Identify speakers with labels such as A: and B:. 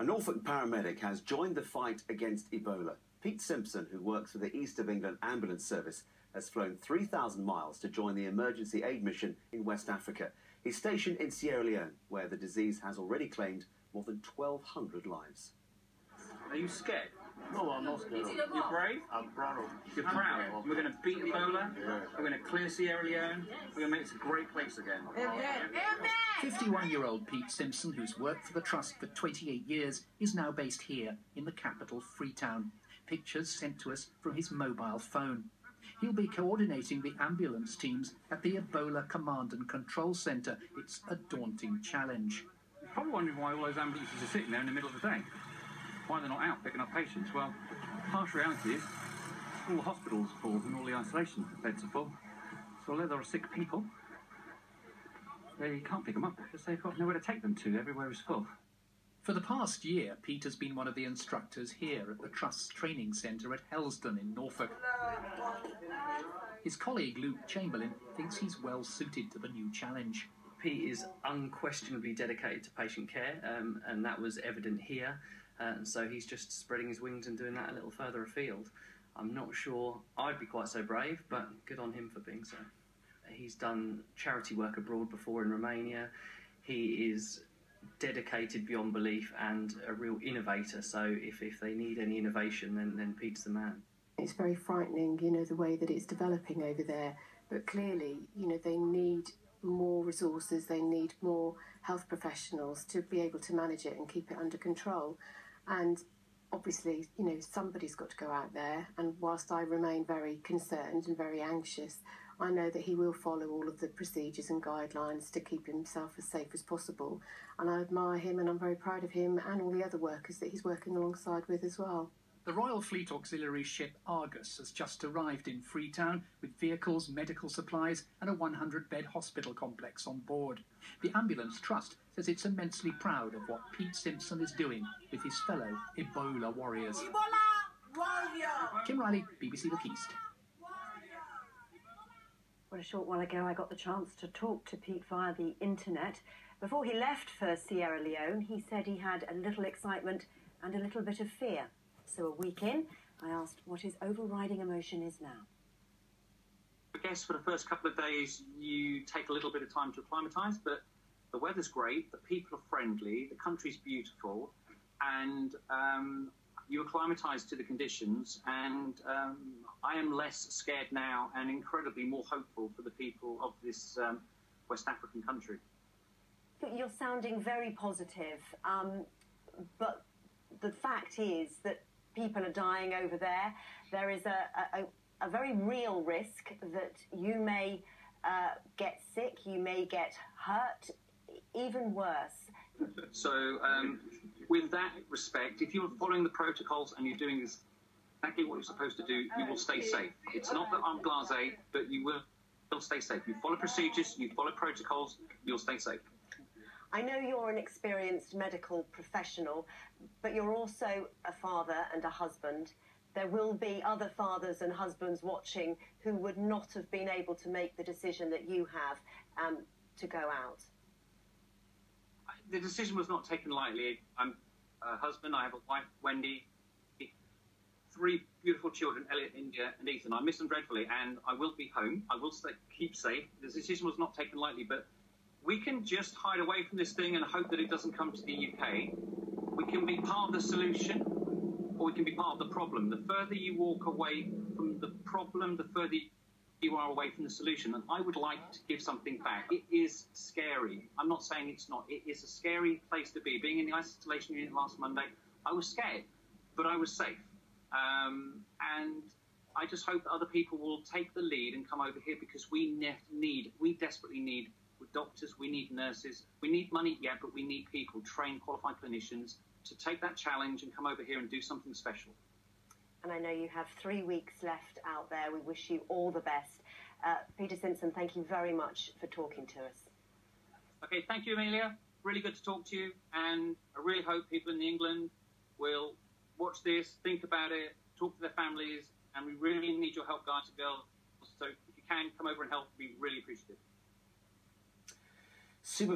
A: A Norfolk paramedic has joined the fight against Ebola. Pete Simpson, who works for the East of England Ambulance Service, has flown 3,000 miles to join the emergency aid mission in West Africa. He's stationed in Sierra Leone, where the disease has already claimed more than 1,200 lives.
B: Are you scared?
C: No, I'm not scared.
B: You're brave?
C: I'm proud of
B: You're proud? We're going to beat Ebola. Yeah. We're going to clear Sierra Leone. We're going to make this a great place again.
D: Amen.
E: 51-year-old Pete Simpson, who's worked for the Trust for 28 years, is now based here in the capital, Freetown. Pictures sent to us from his mobile phone. He'll be coordinating the ambulance teams at the Ebola Command and Control Centre. It's a daunting challenge.
B: You're probably wondering why all those ambulances are sitting there in the middle of the day. Why they're not out picking up patients? Well, the harsh reality is all the hospitals are full and all the isolation beds are full. So although there are sick people, they can't pick them up because they've got nowhere to take them to. Everywhere is full.
E: For the past year, Pete has been one of the instructors here at the Trust's training centre at Helsdon in Norfolk. His colleague Luke Chamberlain thinks he's well suited to the new challenge.
F: Pete is unquestionably dedicated to patient care, and that was evident here. And so he's just spreading his wings and doing that a little further afield. I'm not sure I'd be quite so brave, but good on him for being so. He's done charity work abroad before in Romania. He is dedicated beyond belief and a real innovator. So if they need any innovation, then Pete's the man.
G: It's very frightening, the way that it's developing over there. But clearly, they need more resources, they need more health professionals to be able to manage it and keep it under control. And obviously, somebody's got to go out there, and whilst I remain very concerned and very anxious, I know that he will follow all of the procedures and guidelines to keep himself as safe as possible. And I admire him, and I'm very proud of him and all the other workers that he's working alongside with as well.
E: The Royal Fleet Auxiliary ship Argus has just arrived in Freetown with vehicles, medical supplies and a 100-bed hospital complex on board. The Ambulance Trust says it's immensely proud of what Pete Simpson is doing with his fellow Ebola warriors.
D: Ebola warrior!
E: Kim Riley, BBC Look East.
H: Well, a short while ago I got the chance to talk to Pete via the internet. Before he left for Sierra Leone, he said he had a little excitement and a little bit of fear. So a week in, I asked what his overriding emotion is now.
B: I guess for the first couple of days you take a little bit of time to acclimatise, but the weather's great, the people are friendly, the country's beautiful, and you acclimatise to the conditions, and I am less scared now and incredibly more hopeful for the people of this West African country.
H: You're sounding very positive, but the fact is that people are dying over there. There is a very real risk that you may get sick, you may get hurt, even worse.
B: So with that respect, if you're following the protocols and you're doing exactly what you're supposed to do, you will stay safe. It's not that I'm blasé, but you will stay safe. You follow procedures, you follow protocols, you'll stay safe.
H: I know you're an experienced medical professional, but you're also a father and a husband. There will be other fathers and husbands watching who would not have been able to make the decision that you have to go out.
B: The decision was not taken lightly. I'm a husband, I have a wife, Wendy, 3 beautiful children, Elliot, India and Ethan. I miss them dreadfully, and I will be home. I will keep safe. The decision was not taken lightly, but we can just hide away from this thing and hope that it doesn't come to the UK. We can be part of the solution, or we can be part of the problem. The further you walk away from the problem, the further you are away from the solution. And I would like to give something back. It is scary. I'm not saying it's not. It is a scary place to be. Being in the isolation unit last Monday, I was scared, but I was safe. And I just hope that other people will take the lead and come over here, because we desperately need doctors, we need nurses, we need money, yeah, but we need people, trained, qualified clinicians, to take that challenge and come over here and do something special.
H: And I know you have 3 weeks left out there. We wish you all the best. Peter Simpson, thank you very much for talking to us.
B: Okay, thank you, Amelia. Really good to talk to you, and I really hope people in England will watch this, think about it, talk to their families, and we really need your help, guys and girls. So if you can, come over and help. We'd be really appreciative.
A: Super